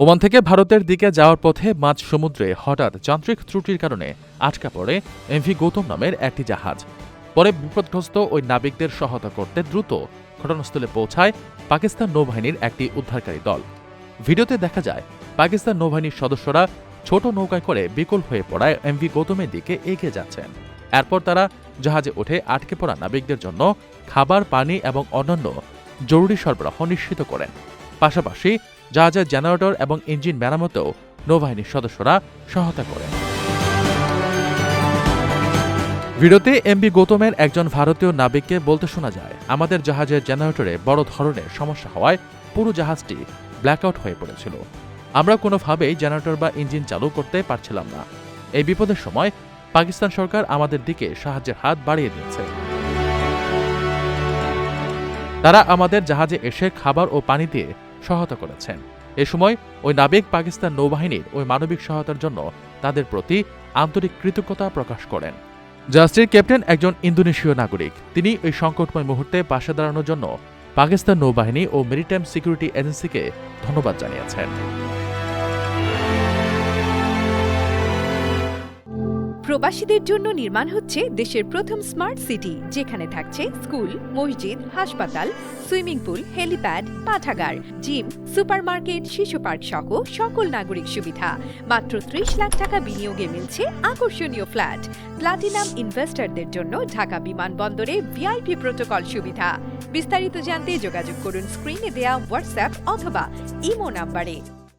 Oman থেকে ভারতের দিকে যাওয়ার পথে মাঝ সমুদ্রে হঠাৎ যান্ত্রিক ত্রুটির কারণে আটকা পড়ে এমভি গৌতম নামের একটি জাহাজ। পরে বিপদগ্রস্ত ওই নাবিকদের সহায়তা করতে দ্রুত ঘটনাস্থলে পৌঁছায় পাকিস্তান নৌবাহিনীর একটি উদ্ধারকারী দল। ভিডিওতে দেখা যায় পাকিস্তান নৌবাহিনীর সদস্যরা ছোট নৌকায় করে বিকল হয়ে পড়ায় এমভি গৌতমের দিকে এগিয়ে যাচ্ছেন। এরপর তারা জাহাজে উঠে আটকে পড়া নাবিকদের জন্য খাবার, পানি এবং অন্যান্য জরুরি সরবরাহ নিশ্চিত করেন। পাশাপাশি জাহাজের জেনারেটর এবং ইঞ্জিন মেরামতেও নৌবাহিনীর সদস্যরা সহায়তা করেন। ভিডিওতে এমভি গৌতমের একজন ভারতীয় নাবিককে বলতে শোনা যায়, আমাদের জাহাজের জেনারেটরে বড় ধরনের সমস্যা হওয়ায় পুরো জাহাজটি ব্ল্যাকআউট হয়ে পড়েছিল। আমরা কোনোভাবেই জেনারেটর বা ইঞ্জিন চালু করতে পারছিলাম না। এই বিপদের সময় পাকিস্তান সরকার আমাদের দিকে সাহায্যের হাত বাড়িয়ে দিচ্ছে। তারা আমাদের জাহাজে এসে খাবার ও পানি দিয়ে সহায়তা করেছেন। এ সময় ওই নাবিক পাকিস্তান নৌবাহিনীর ওই মানবিক সহায়তার জন্য তাদের প্রতি আন্তরিক কৃতজ্ঞতা প্রকাশ করেন। জাহাজটির ক্যাপ্টেন একজন ইন্দোনেশীয় নাগরিক। তিনি এই সংকটময় মুহূর্তে পাশে দাঁড়ানোর জন্য পাকিস্তান নৌবাহিনী ও মেরিটাইম সিকিউরিটি এজেন্সিকে ধন্যবাদ জানিয়েছেন। প্রবাসীদের জন্য নির্মাণ হচ্ছে দেশের প্রথম স্মার্ট সিটি, যেখানে থাকছে স্কুল, মসজিদ, হাসপাতাল, সুইমিং পুল, হেলিপ্যাড, পাঠাগার, জিম, সুপারমার্কেট, শিশু পার্ক সহ সকল নাগরিক সুবিধা। মাত্র ৩০ লাখ টাকা বিনিয়োগে মিলছে আকর্ষণীয় ফ্ল্যাট। প্লাটিনাম ইনভেস্টরদের জন্য ঢাকা বিমানবন্দরে ভিআইপি প্রোটোকল সুবিধা। বিস্তারিত জানতে যোগাযোগ করুন স্ক্রিনে দেয়া হোয়াটসঅ্যাপ অথবা ইমো নাম্বারে।